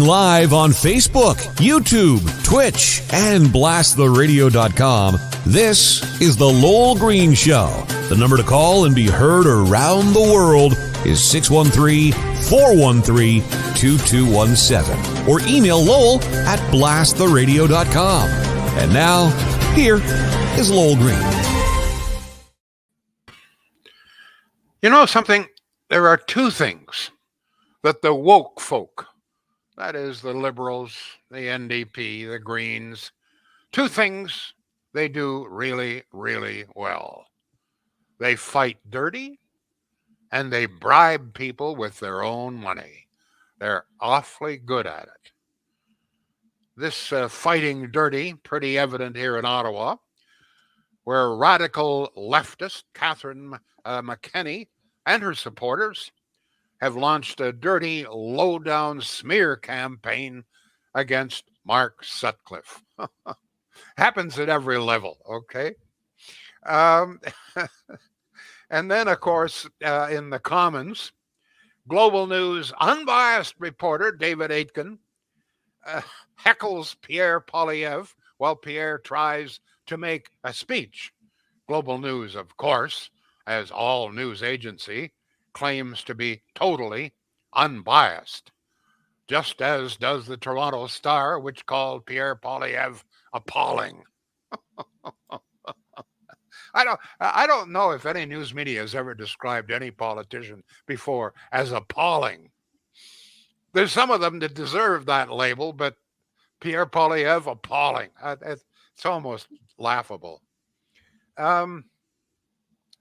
live on Facebook, YouTube, Twitch, and blasttheradio.com. This is The Lowell Green Show. The number to call and be heard around the world is 613-413-2217. Or email Lowell at blasttheradio.com. And now, here is Lowell Green. You know something? There are two things that the woke folk, that is the Liberals, the NDP, the Greens, two things they do really, really well. They fight dirty and they bribe people with their own money. They're awfully good at it. This fighting dirty, pretty evident here in Ottawa, where radical leftist Catherine McKenney and her supporters have launched a dirty, low-down smear campaign against Mark Sutcliffe. Happens at every level, okay? And then, of course, in the Commons, Global News unbiased reporter David Aitken heckles Pierre Poilievre while Pierre tries to make a speech. Global News, of course, as all news agency, claims to be totally unbiased, just as does the Toronto Star, which called Pierre Poilievre appalling. I don't know if any news media has ever described any politician before as appalling. There's some of them that deserve that label, but Pierre Poilievre appalling. It's almost laughable. Of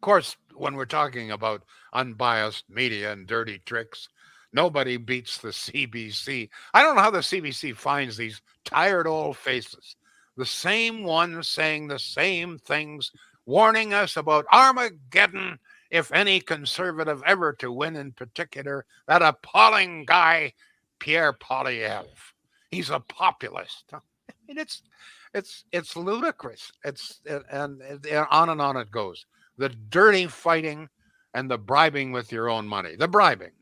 course, when we're talking about unbiased media and dirty tricks, nobody beats the CBC. I don't know how the CBC finds these tired old faces, the same ones saying the same things, warning us about Armageddon if any conservative ever to win, in particular that appalling guy, Pierre Poilievre. He's a populist. I mean, it's ludicrous. And on it goes. The dirty fighting and the bribing with your own money. The bribing.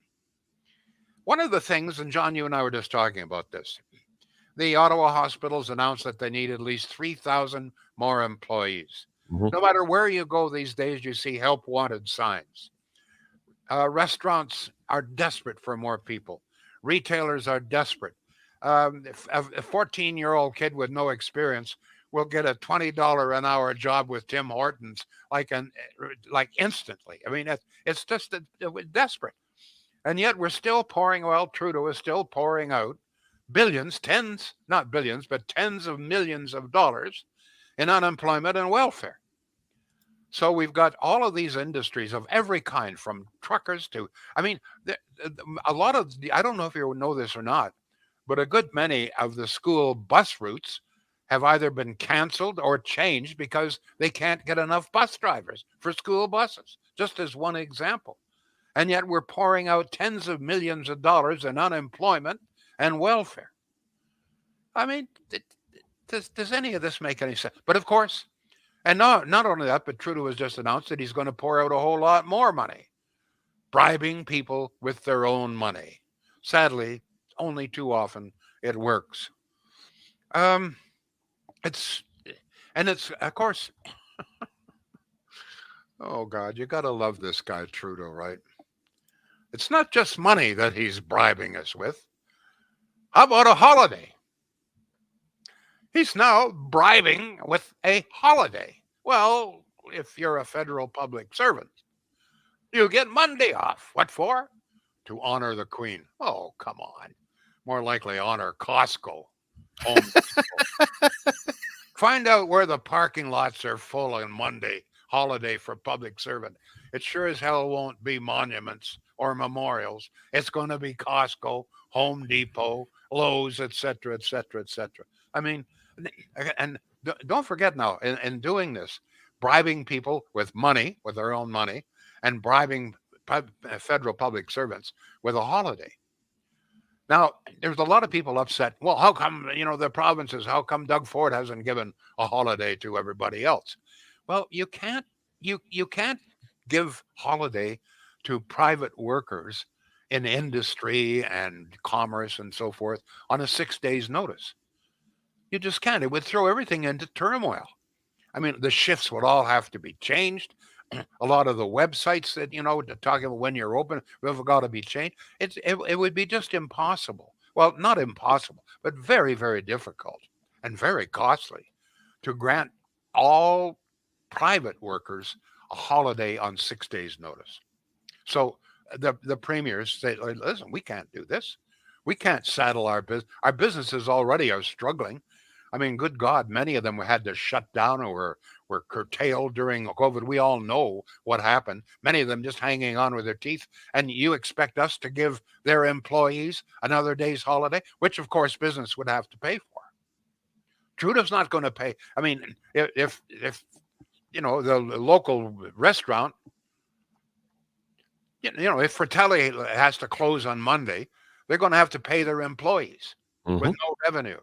One of the things, and John, you and I were just talking about this, the Ottawa hospitals announced that they need at least 3,000 more employees. Mm-hmm. No matter where you go these days, you see help wanted signs. Restaurants are desperate for more people. Retailers are desperate. A 14-year-old kid with no experience will get a $20 an hour job with Tim Hortons like instantly. I mean, it's just desperate. And yet we're still Trudeau is still pouring out billions, not billions, but tens of millions of dollars in unemployment and welfare. So we've got all of these industries of every kind, from truckers to, I mean, a lot of, I don't know if you know this or not, but a good many of the school bus routes have either been canceled or changed because they can't get enough bus drivers for school buses, just as one example. And yet we're pouring out tens of millions of dollars in unemployment and welfare. I mean, does any of this make any sense? But of course, and not only that, but Trudeau has just announced that he's going to pour out a whole lot more money, bribing people with their own money. Sadly, only too often it works. It's of course, oh God, you got to love this guy, Trudeau, right? It's not just money that he's bribing us with. How about a holiday? He's now bribing with a holiday. Well, if you're a federal public servant, you get Monday off. What for? To honor the Queen. Oh, come on. More likely honor Costco. Find out where the parking lots are full on Monday, holiday for public servant. It sure as hell won't be monuments or memorials. It's going to be Costco, Home Depot, Lowe's, etc., etc., etc. I mean, and don't forget now, in doing this, bribing people with money, with their own money, and bribing federal public servants with a holiday. Now, there's a lot of people upset. Well, how come, the provinces, how come Doug Ford hasn't given a holiday to everybody else? Well, you can't give holiday to private workers in industry and commerce and so forth on a 6 days notice. You just can't. It would throw everything into turmoil. I mean, the shifts would all have to be changed. A lot of the websites that, talking about when you're open, have got to be changed. It would be just impossible. Well, not impossible, but very, very difficult and very costly to grant all private workers a holiday on 6 days notice. So the premiers say, listen, we can't do this. We can't saddle our business. Our businesses already are struggling. I mean, good God, many of them had to shut down or were curtailed during COVID. We all know what happened. Many of them just hanging on with their teeth. And you expect us to give their employees another day's holiday, which of course business would have to pay for. Trudeau's not going to pay. I mean, if the local restaurant, if Fratelli has to close on Monday, they're going to have to pay their employees with no revenue.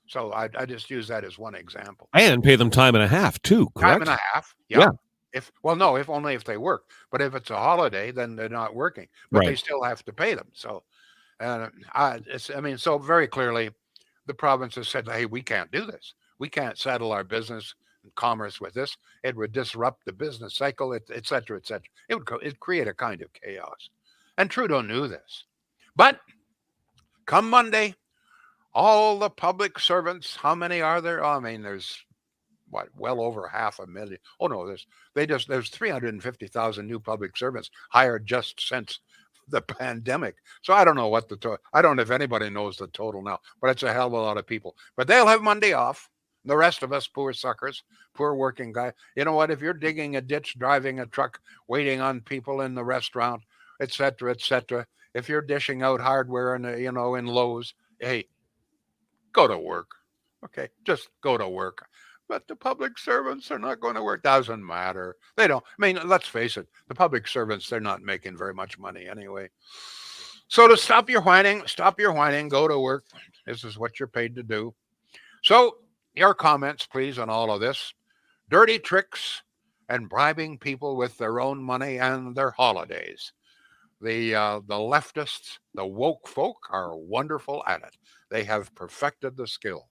So I just use that as one example. And pay them time and a half too, correct? Time and a half, yeah. If only if they work. But if it's a holiday, then they're not working. But they still have to pay them. So, so very clearly, the province has said, "Hey, we can't do this. We can't saddle our business and commerce with this. It would disrupt the business cycle, et cetera, et cetera. It'd create a kind of chaos." And Trudeau knew this. But come Monday, all the public servants, how many are there? I mean, there's well over 500,000. Oh no, there's 350,000 new public servants hired just since the pandemic. So I don't know what I don't know if anybody knows the total now, but it's a hell of a lot of people. But they'll have Monday off. The rest of us, poor suckers, poor working guy. You know what? If you're digging a ditch, driving a truck, waiting on people in the restaurant, et cetera, if you're dishing out hardware in Lowe's, hey, go to work. Okay, just go to work. But the public servants are not going to work. Doesn't matter. They don't. I mean, let's face it. The public servants, they're not making very much money anyway. So to stop your whining, go to work. This is what you're paid to do. So your comments, please, on all of this. Dirty tricks and bribing people with their own money and their holidays. The leftists, the woke folk, are wonderful at it. They have perfected the skill.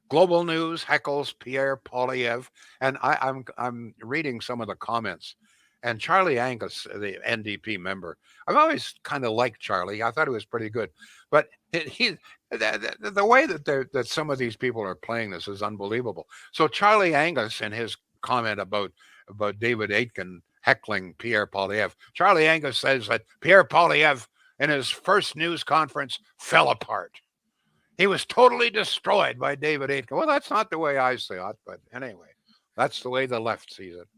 Global News heckles Pierre Poilievre, and I'm reading some of the comments. And Charlie Angus, the NDP member, I've always kind of liked Charlie. I thought he was pretty good, but the way that some of these people are playing this is unbelievable. So Charlie Angus, in his comment about David Aitken heckling Pierre Poilievre, Charlie Angus says that Pierre Poilievre, in his first news conference, fell apart. He was totally destroyed by David Aitken. Well, that's not the way I see it, but anyway, that's the way the left sees it.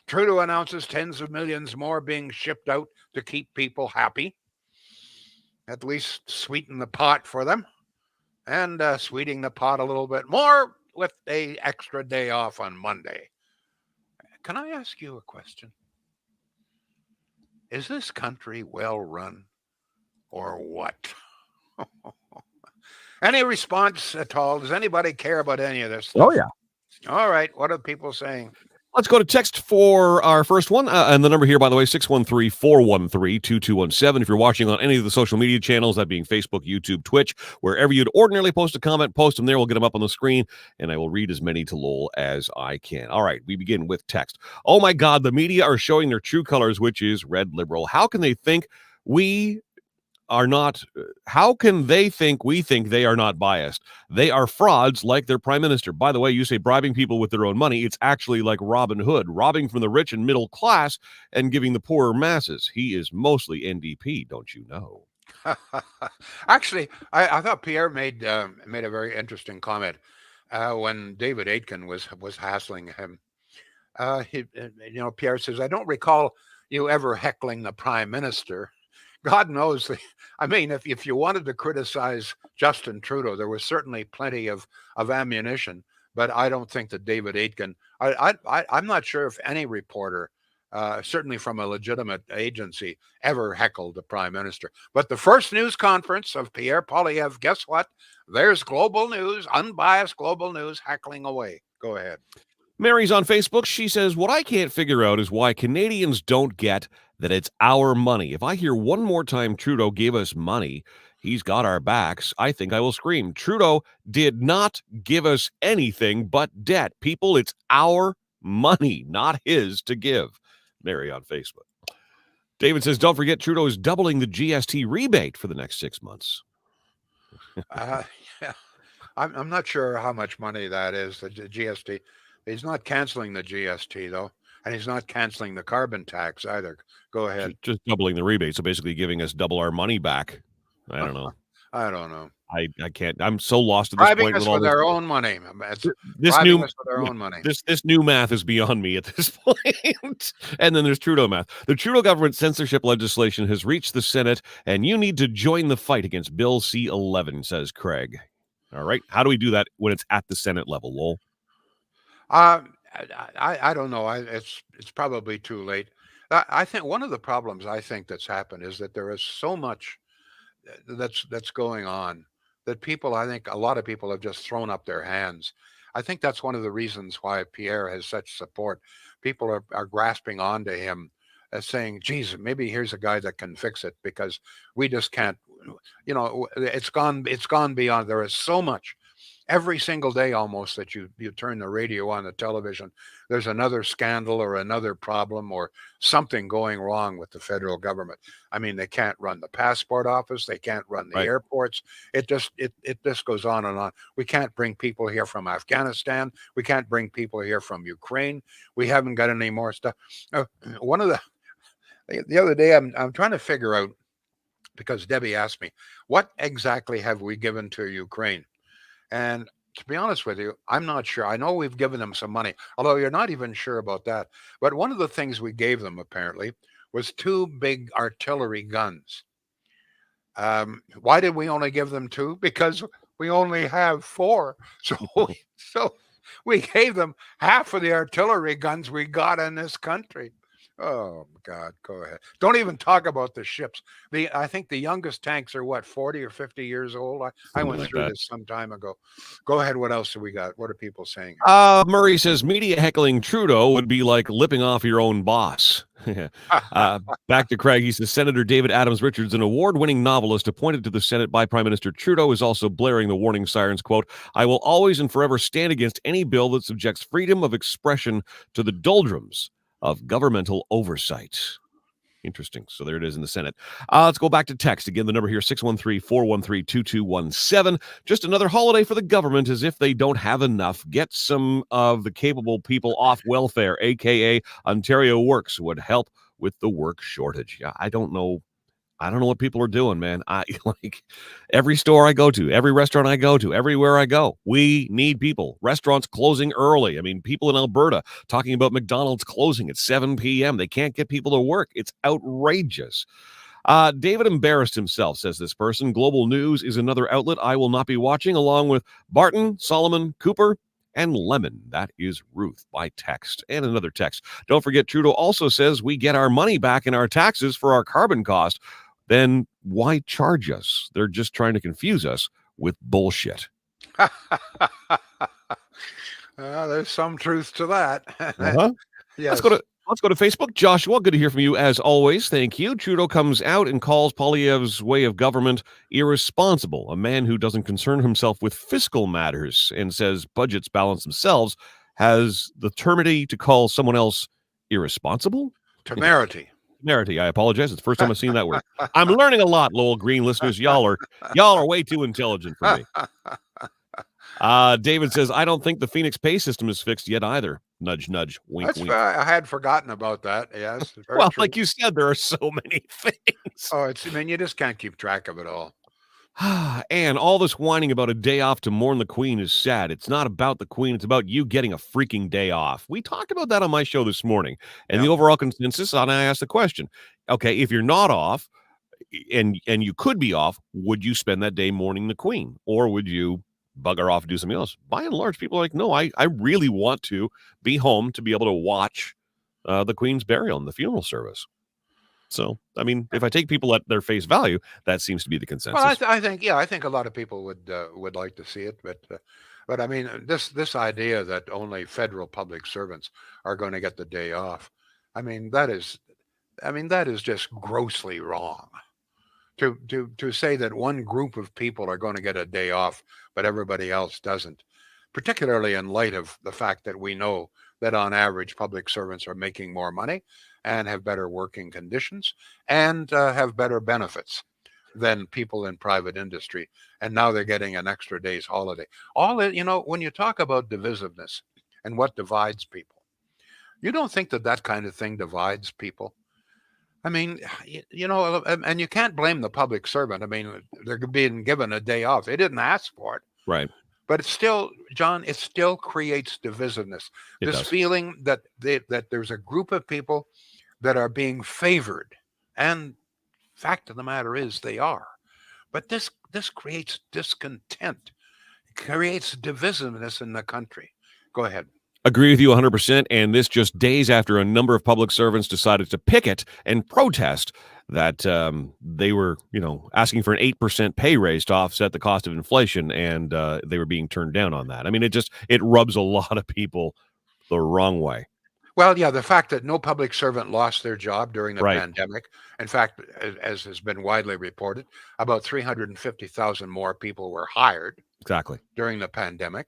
Trudeau announces tens of millions more being shipped out to keep people happy. At least sweeten the pot for them. And sweetening the pot a little bit more with an extra day off on Monday. Can I ask you a question? Is this country well run or what? Any response at all? Does anybody care about any of this stuff? Oh, yeah. All right. What are people saying? Let's go to text for our first one. And the number here, by the way, 613-413-2217. If you're watching on any of the social media channels, that being Facebook, YouTube, Twitch, wherever you'd ordinarily post a comment, post them there. We'll get them up on the screen, and I will read as many to Lowell as I can. All right, we begin with text. Oh, my God, the media are showing their true colors, which is red liberal. How can they think we think they are not biased? They are frauds like their prime minister. By the way, you say bribing people with their own money. It's actually like Robin Hood, robbing from the rich and middle class and giving the poorer masses. He is mostly NDP, don't you know? Actually, I thought Pierre made a very interesting comment when David Aitken was hassling him. Pierre says, "I don't recall you ever heckling the prime minister." God knows. I mean, if you wanted to criticize Justin Trudeau, there was certainly plenty of ammunition. But I don't think that David Aitken. I'm not sure if any reporter, certainly from a legitimate agency, ever heckled the prime minister. But the first news conference of Pierre Poilievre, guess what? There's Global News, unbiased Global News, heckling away. Go ahead. Mary's on Facebook. She says, what I can't figure out is why Canadians don't get that it's our money. If I hear one more time Trudeau gave us money, he's got our backs, I think I will scream. Trudeau did not give us anything but debt. People, it's our money, not his to give. Mary on Facebook. David says, don't forget Trudeau is doubling the GST rebate for the next 6 months. Yeah. I'm not sure how much money that is, the GST. He's not canceling the GST, though, and he's not canceling the carbon tax either. Go ahead. Just doubling the rebate, so basically giving us double our money back. I don't know. I don't know. I can't. I'm so lost at this Bribing point. us with our own money. This new money. This new math is beyond me at this point. And then there's Trudeau math. The Trudeau government censorship legislation has reached the Senate, and you need to join the fight against Bill C-11, says Craig. All right. How do we do that when it's at the Senate level, Lowell? I don't know. It's probably too late. I think one of the problems I think that's happened is that there is so much that's going on that people, I think a lot of people have just thrown up their hands. I think that's one of the reasons why Pierre has such support. People are grasping onto him as saying, geez, maybe here's a guy that can fix it, because we just can't, it's gone beyond. There is so much. Every single day almost that you turn the radio on, the television, there's another scandal or another problem or something going wrong with the federal government. I mean, they can't run the passport office, they can't run the airports. It just goes on and on. We can't bring people here from Afghanistan. We can't bring people here from Ukraine. We haven't got any more stuff. One of the other day, I'm trying to figure out, because Debbie asked me, what exactly have we given to Ukraine? And to be honest with you, I'm not sure. I know we've given them some money, although you're not even sure about that. But one of the things we gave them, apparently, was 2 big artillery guns. Why did we only give them 2? Because we only have 4. So we gave them half of the artillery guns we got in this country. Oh, God, go ahead. Don't even talk about the ships. I think the youngest tanks are, what, 40 or 50 years old? I went through this some time ago. Go ahead. What else do we got? What are people saying? Murray says, media heckling Trudeau would be like lipping off your own boss. Back to Craig. He says, Senator David Adams Richards, an award-winning novelist appointed to the Senate by Prime Minister Trudeau, is also blaring the warning sirens, quote, I will always and forever stand against any bill that subjects freedom of expression to the doldrums of governmental oversight. Interesting. So there it is in the Senate. Let's go back to text. Again, the number here, 613-413-2217. Just another holiday for the government, as if they don't have enough. Get some of the capable people off welfare, a.k.a. Ontario Works, would help with the work shortage. Yeah, I don't know what people are doing, man. I like every store I go to, every restaurant I go to, everywhere I go, we need people. Restaurants closing early. I mean, people in Alberta talking about McDonald's closing at 7 p.m. They can't get people to work. It's outrageous. David embarrassed himself, says this person. Global News is another outlet I will not be watching, along with Barton, Solomon, Cooper, and Lemon. That is Ruth by text. And another text. Don't forget, Trudeau also says we get our money back in our taxes for our carbon cost. Then why charge us? They're just trying to confuse us with bullshit. There's some truth to that. Yes. Let's go to Facebook. Joshua, good to hear from you as always. Thank you. Trudeau comes out and calls Poilievre's way of government irresponsible, a man who doesn't concern himself with fiscal matters and says budgets balance themselves, has the temerity to call someone else irresponsible? Temerity. Temerity. I apologize. It's the first time I've seen that word. I'm learning a lot, Lowell Green listeners. Y'all are way too intelligent for me. David says, I don't think the Phoenix pay system is fixed yet either. Nudge, nudge, wink, wink. I had forgotten about that. Yes. Well, true. Like you said, there are so many things. You just can't keep track of it all. And all this whining about a day off to mourn the Queen is sad. It's not about the Queen. It's about you getting a freaking day off. We talked about that on my show this morning. And the overall consensus, and I asked the question, okay, if you're not off and you could be off, would you spend that day mourning the Queen? Or would you bugger off and do something else? By and large, people are like, no, I really want to be home to be able to watch the Queen's burial and the funeral service. So, I mean, if I take people at their face value, that seems to be the consensus. Well, I think a lot of people would like to see it, but But I mean, this idea that only federal public servants are going to get the day off, I mean, that is just grossly wrong. To say that one group of people are going to get a day off, but everybody else doesn't, particularly in light of the fact that we know that on average public servants are making more money and have better working conditions and have better benefits than people in private industry. And now they're getting an extra day's holiday. All it, when you talk about divisiveness and what divides people, you don't think that that kind of thing divides people? I mean, and you can't blame the public servant. I mean, they're being given a day off. They didn't ask for it. Right. But it's still, John, it still creates divisiveness. This feeling that there's a group of people that are being favored. And fact of the matter is they are. But this creates discontent. It creates divisiveness in the country. Go ahead. Agree with you 100%, and this just days after a number of public servants decided to picket and protest that they were, asking for an 8% pay raise to offset the cost of inflation, and they were being turned down on that. I mean, it rubs a lot of people the wrong way. Well, yeah, the fact that no public servant lost their job during the pandemic. In fact, as has been widely reported, about 350,000 more people were hired during the pandemic.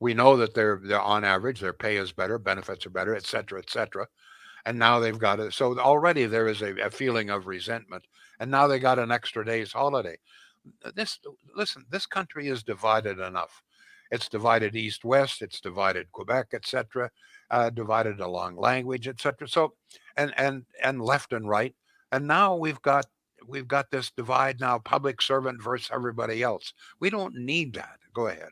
We know that they're on average, their pay is better, benefits are better, et cetera, et cetera. And now they've got it. So already there is a feeling of resentment. And now they got an extra day's holiday. Listen, this country is divided enough. It's divided east-west, it's divided Quebec, et cetera, divided along language, et cetera. So and left and right. And now we've got this divide now, public servant versus everybody else. We don't need that. Go ahead.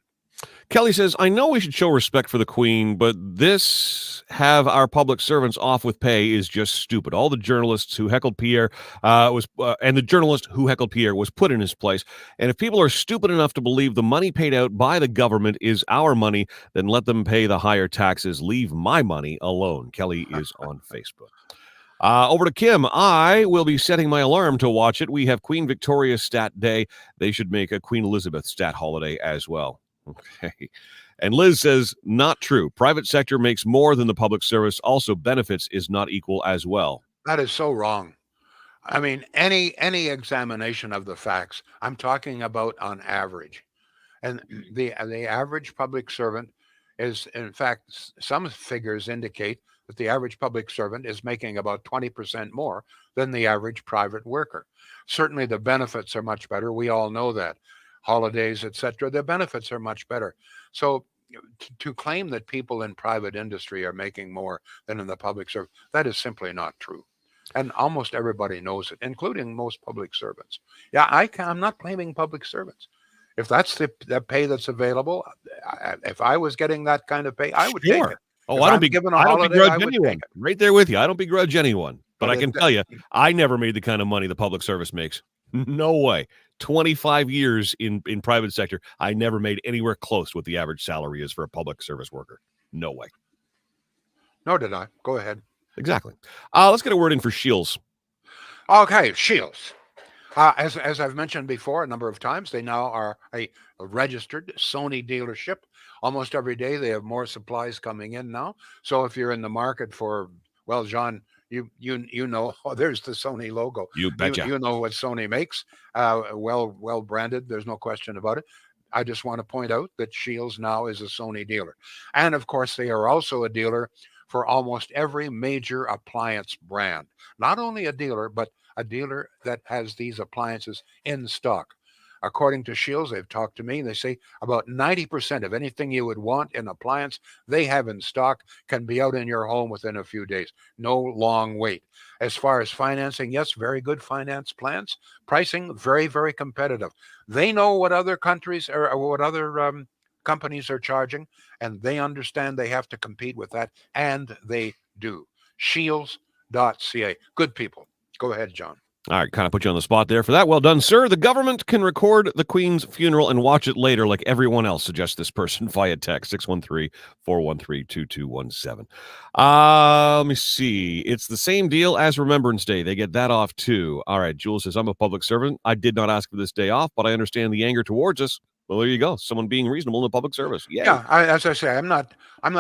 Kelly says, I know we should show respect for the Queen, but this have our public servants off with pay is just stupid. All the journalists who heckled Pierre and the journalist who heckled Pierre was put in his place. And if people are stupid enough to believe the money paid out by the government is our money, then let them pay the higher taxes. Leave my money alone. Kelly is on Facebook. Over to Kim. I will be setting my alarm to watch it. We have Queen Victoria Stat Day. They should make a Queen Elizabeth Stat holiday as well. Okay. And Liz says, not true. Private sector makes more than the public service. Also, benefits is not equal as well. That is so wrong. I mean, any examination of the facts, I'm talking about on average. And the average public servant is, in fact, some figures indicate that the average public servant is making about 20% more than the average private worker. Certainly the benefits are much better. We all know that. Holidays, etc. The benefits are much better. So to claim that people in private industry are making more than in the public service, that is simply not true. And almost everybody knows it, including most public servants. Yeah, I'm not blaming public servants. If that's the pay that's available, if I was getting that kind of pay, I would take it. Oh, I don't begrudge anyone. Right there with you. I don't begrudge anyone. But I can tell you, I never made the kind of money the public service makes. No way. 25 years in private sector, I never made anywhere close to what the average salary is for a public service worker. No way. Nor did I. Go ahead. Exactly. Let's get a word in for Shields. Okay, Shields. As I've mentioned before a number of times, they now are a registered Sony dealership. Almost every day they have more supplies coming in now. So if you're in the market for, well, John, you know, there's the Sony logo. You betcha. You know what Sony makes. Well branded. There's no question about it. I just want to point out that Shields now is a Sony dealer. And of course, they are also a dealer for almost every major appliance brand. Not only a dealer, but a dealer that has these appliances in stock. According to Shields, they've talked to me. They say about 90% of anything you would want in appliance they have in stock can be out in your home within a few days. No long wait. As far as financing, yes, very good finance plans. Pricing, very, very competitive. They know what other countries or what other companies are charging, and they understand they have to compete with that, and they do. Shields.ca. Good people. Go ahead, John. All right, kind of put you on the spot there for that. Well done, sir. The government can record the Queen's funeral and watch it later like everyone else, suggests this person via text, 613-413-2217. Let me see. It's the same deal as Remembrance Day. They get that off, too. All right, Jules says, I'm a public servant. I did not ask for this day off, but I understand the anger towards us. Well, there you go. Someone being reasonable in the public service. Yay. Yeah, as I say, I'm not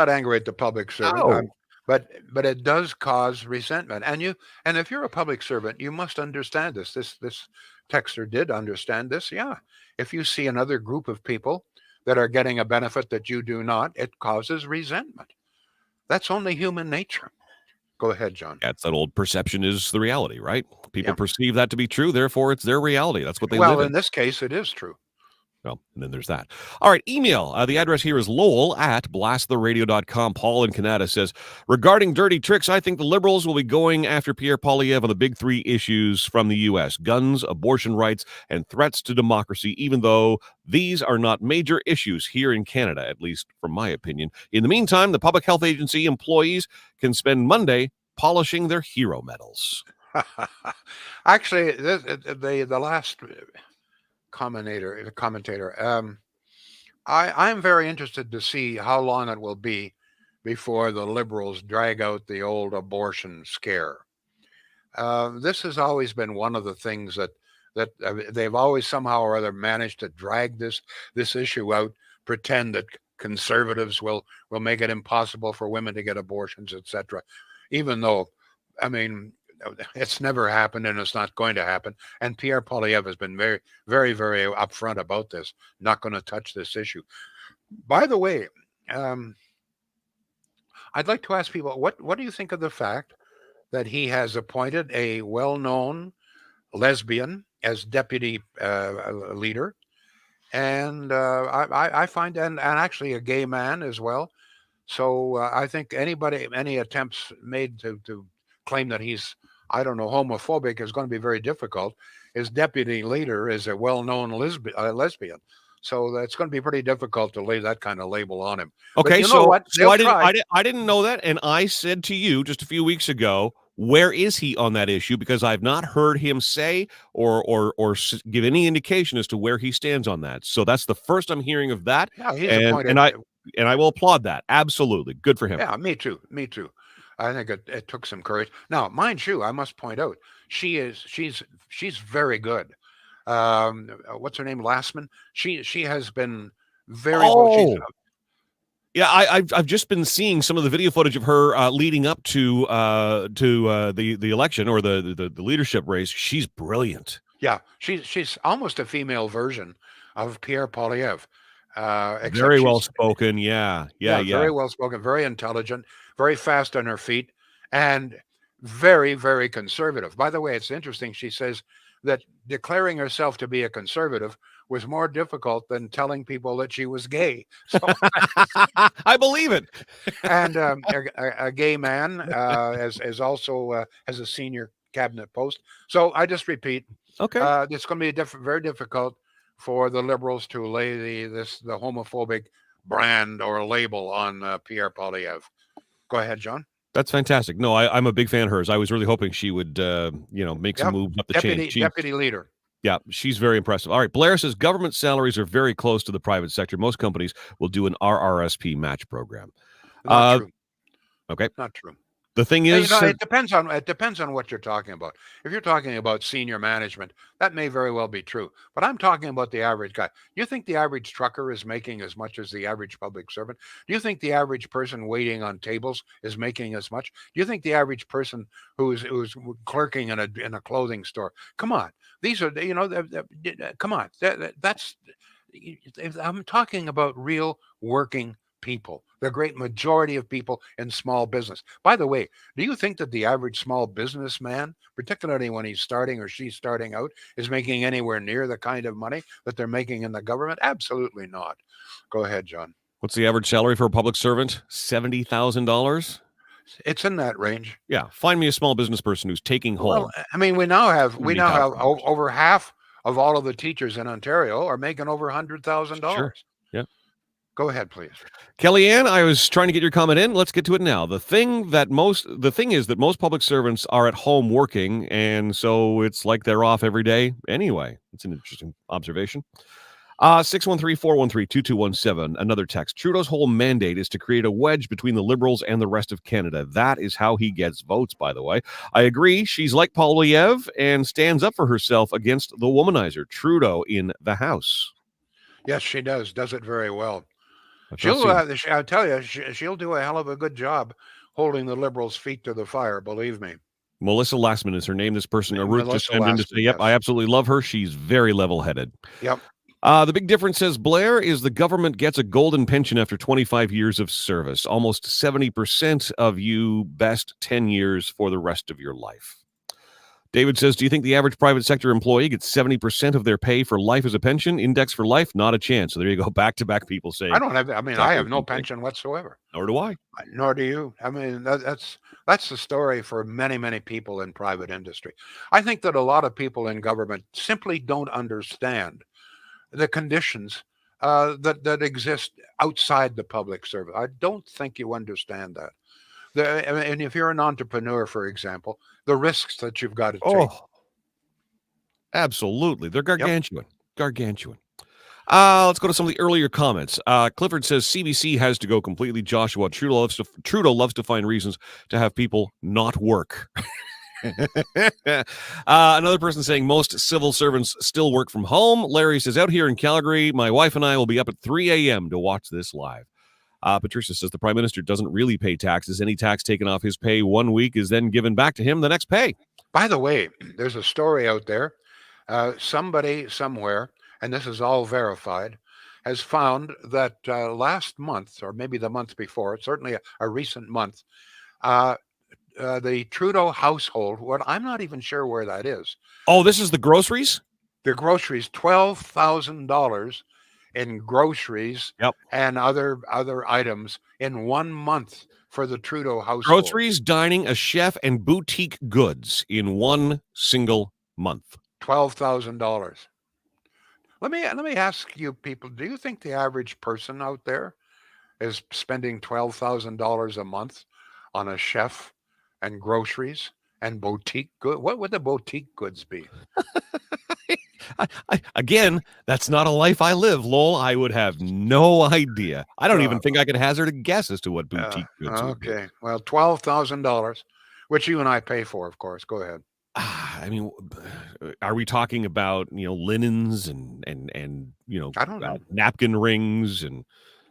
angry at the public servant. No. But it does cause resentment. And if you're a public servant, you must understand this. This texter did understand this. Yeah. If you see another group of people that are getting a benefit that you do not, it causes resentment. That's only human nature. Go ahead, John. That's that old perception is the reality, right? People Yeah. perceive that to be true, therefore it's their reality. That's what they Well, live in this case, it is true. Well, and then there's that. All right, email. The address here is Lowell at blasttheradio.com. Paul in Canada says, regarding dirty tricks, I think the Liberals will be going after Pierre Poilievre on the big three issues from the U.S. guns, abortion rights, and threats to democracy, even though these are not major issues here in Canada, at least from my opinion. In the meantime, the Public Health Agency employees can spend Monday polishing their hero medals. Actually, the last commentator. I'm very interested to see how long it will be before the Liberals drag out the old abortion scare. This has always been one of the things that they've always somehow or other managed to drag this issue out, pretend that conservatives will make it impossible for women to get abortions, etc. Even though, I mean, it's never happened and it's not going to happen. And Pierre Poilievre has been very, very, very upfront about this, not going to touch this issue. By the way, I'd like to ask people, what do you think of the fact that he has appointed a well-known lesbian as deputy leader? And I find, and actually a gay man as well. So I think any attempts made to claim that he's, I don't know, homophobic is going to be very difficult. His deputy leader is a well-known lesbian. So that's going to be pretty difficult to lay that kind of label on him. Okay, so I didn't know that, and I said to you just a few weeks ago, where is he on that issue? Because I've not heard him say or give any indication as to where he stands on that. So that's the first I'm hearing of that. Yeah, he's appointed, and I will applaud that. Absolutely, good for him. Yeah, me too. I think it took some courage. Now, mind you, I must point out, she's very good. What's her name? Lastman. She has been very well. Yeah, I've just been seeing some of the video footage of her leading up to the election or the leadership race. She's brilliant. Yeah, she's almost a female version of Pierre Poilievre. Very well spoken. Yeah. Very well spoken, very intelligent, very fast on her feet, and very, very conservative. By the way, it's interesting. She says that declaring herself to be a conservative was more difficult than telling people that she was gay. So, I believe it. And a gay man as also has a senior cabinet post. So I just repeat. Okay. It's going to be very difficult for the Liberals to lay the homophobic brand or label on Pierre Poilievre. Go ahead, John. That's fantastic. No, I'm a big fan of hers. I was really hoping she would, make some moves up the chain. Deputy leader. Yeah, she's very impressive. All right, Blair says government salaries are very close to the private sector. Most companies will do an RRSP match program. Not true. Okay. Not true. The thing is, it depends on what you're talking about. If you're talking about senior management, that may very well be true. But I'm talking about the average guy. You think the average trucker is making as much as the average public servant? Do you think the average person waiting on tables is making as much? Do you think the average person who's clerking in a clothing store? Come on, these are come on. That's I'm talking about real working people, the great majority of people in small business. By the way, do you think that the average small businessman, particularly when he's starting or she's starting out, is making anywhere near the kind of money that they're making in the government? Absolutely not. Go ahead, John. What's the average salary for a public servant? $70,000? It's in that range. Yeah. Find me a small business person who's taking home. Well, I mean, we now have over half of all of the teachers in Ontario are making over $100,000. Sure. Yeah. Go ahead, please. Kellyanne, I was trying to get your comment in. Let's get to it now. The thing is that most public servants are at home working, and so it's like they're off every day anyway. It's an interesting observation. 613-413-2217, another text. Trudeau's whole mandate is to create a wedge between the Liberals and the rest of Canada. That is how he gets votes, by the way. I agree. She's like Poilievre and stands up for herself against the womanizer, Trudeau, in the House. Yes, she does. Does it very well. I've not seen it. I'll tell you, she'll do a hell of a good job holding the Liberals' feet to the fire. Believe me. Melissa Lastman is her name. This person, Ruth, just Melissa chimed in to say, Lastman, yep, yes. I absolutely love her. She's very level-headed. Yep. The big difference, says Blair, is the government gets a golden pension after 25 years of service. Almost 70% of you best 10 years for the rest of your life. David says, do you think the average private sector employee gets 70% of their pay for life as a pension? Index for life? Not a chance. So there you go. Back-to-back people saying. I have no pension whatsoever. Nor do I. Nor do you. I mean, that's the story for many, many people in private industry. I think that a lot of people in government simply don't understand the conditions that exist outside the public service. I don't think you understand that. And if you're an entrepreneur, for example, the risks that you've got to take. Oh, absolutely. They're gargantuan. Yep. Gargantuan. Let's go to some of the earlier comments. Clifford says CBC has to go completely. Joshua, Trudeau loves to find reasons to have people not work. Another person saying most civil servants still work from home. Larry says, out here in Calgary, my wife and I will be up at 3 a.m. to watch this live. Patricia says the Prime Minister doesn't really pay taxes. Any tax taken off his pay 1 week is then given back to him the next pay. By the way, there's a story out there. Somebody somewhere, and this is all verified, has found that last month, or maybe the month before, certainly a recent month, the Trudeau household, what I'm not even sure where that is. Oh, this is the groceries? The groceries, $12,000 in groceries and other items in 1 month for the Trudeau household. Groceries, dining, a chef, and boutique goods in one single month. $12,000. Let me ask you people, do you think the average person out there is spending $12,000 a month on a chef and groceries and boutique goods? What would the boutique goods be? Again, that's not a life I live, Lowell. I would have no idea. I don't even think I could hazard a guess as to what boutique goods would be. Okay, well, $12,000, which you and I pay for, of course. Go ahead. I mean, are we talking about linens and I don't know. napkin rings and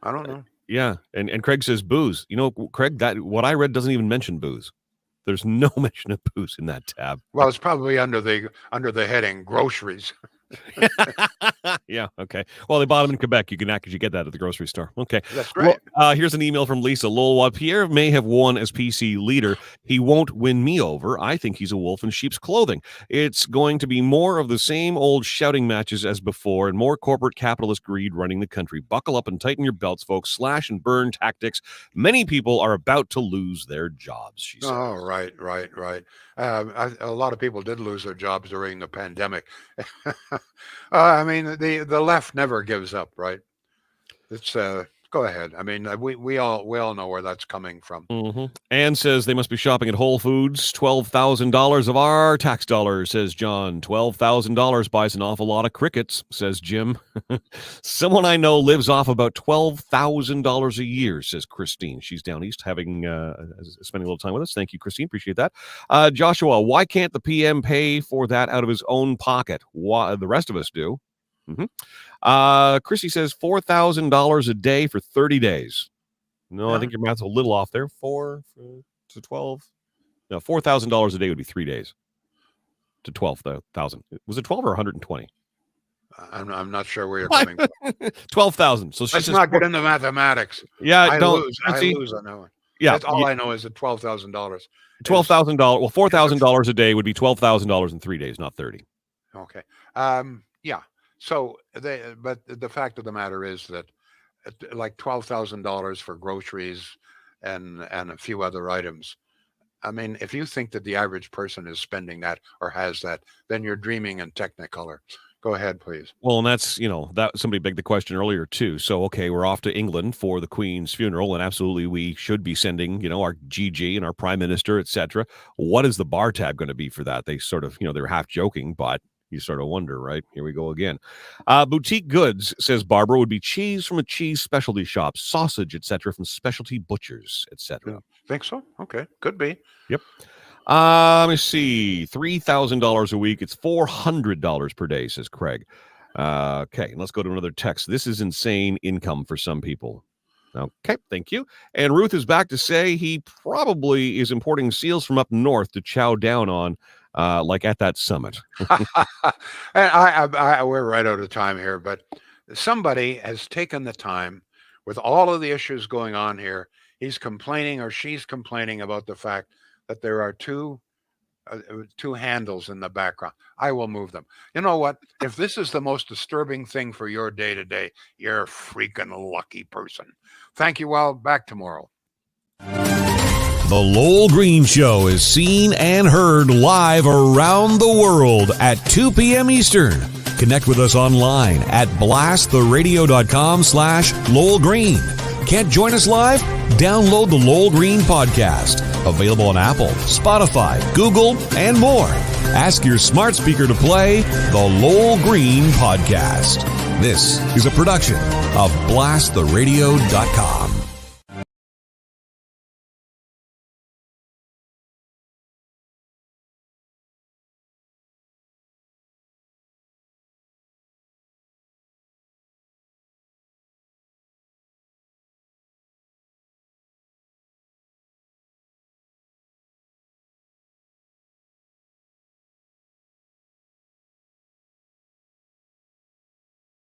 I don't know. Yeah, and Craig says booze. Craig, that what I read doesn't even mention booze. There's no mention of booze in that tab. Well, it's probably under the heading groceries. Yeah, okay. Well, they bought them in Quebec. You can actually get that at the grocery store. Okay. That's great. Well, here's an email from Lisa. Lowell, while Pierre may have won as PC leader, he won't win me over. I think he's a wolf in sheep's clothing. It's going to be more of the same old shouting matches as before and more corporate capitalist greed running the country. Buckle up and tighten your belts, folks. Slash and burn tactics. Many people are about to lose their jobs, she said. Oh, right. A lot of people did lose their jobs during the pandemic. I mean, the left never gives up, right? It's go ahead. I mean, we all know where that's coming from. Mm-hmm. Anne says they must be shopping at Whole Foods. $12,000 of our tax dollars, says John. $12,000 buys an awful lot of crickets, says Jim. Someone I know lives off about $12,000 a year, says Christine. She's down east, spending a little time with us. Thank you, Christine. Appreciate that. Joshua, why can't the PM pay for that out of his own pocket? Why the rest of us do? Mm-hmm. Chrissy says $4,000 a day for 30 days. No, I think your math's a little off there. 4 to 12. No, $4,000 a day would be 3 days to 12,000. Was it 12 or 120? I'm not sure where you're coming from. 12,000. So let's not get into mathematics. Yeah, I lose on that one. Yeah, that's all I know is that $12,000. $12,000. Well, $4,000 a day would be $12,000 in 3 days, not 30. Okay. Yeah. So but the fact of the matter is that like $12,000 for groceries and a few other items. I mean, if you think that the average person is spending that or has that, then you're dreaming in Technicolor. Go ahead, please. Well, and that's, that somebody begged the question earlier too. So, okay, we're off to England for the Queen's funeral, and absolutely we should be sending, our GG and our Prime Minister, etc. What is the bar tab going to be for that? They sort of, they're half joking, but you sort of wonder, right? Here we go again. Boutique goods, says Barbara, would be cheese from a cheese specialty shop, sausage, etc., from specialty butchers, etc. Yeah. Think so? Okay, could be. Yep. Let me see. $3,000 a week. It's $400 per day, says Craig. Okay, let's go to another text. This is insane income for some people. Okay, thank you. And Ruth is back to say he probably is importing seals from up north to chow down on, like at that summit. And we're right out of time here, but somebody has taken the time with all of the issues going on here. He's complaining or she's complaining about the fact that there are two handles in the background. I will move them. You know what? If this is the most disturbing thing for your day to day, you're a freaking lucky person. Thank you all. Back tomorrow. The Lowell Green Show is seen and heard live around the world at 2 p.m. Eastern. Connect with us online at blasttheradio.com/Lowell Green. Can't join us live? Download the Lowell Green podcast. Available on Apple, Spotify, Google, and more. Ask your smart speaker to play the Lowell Green podcast. This is a production of blasttheradio.com.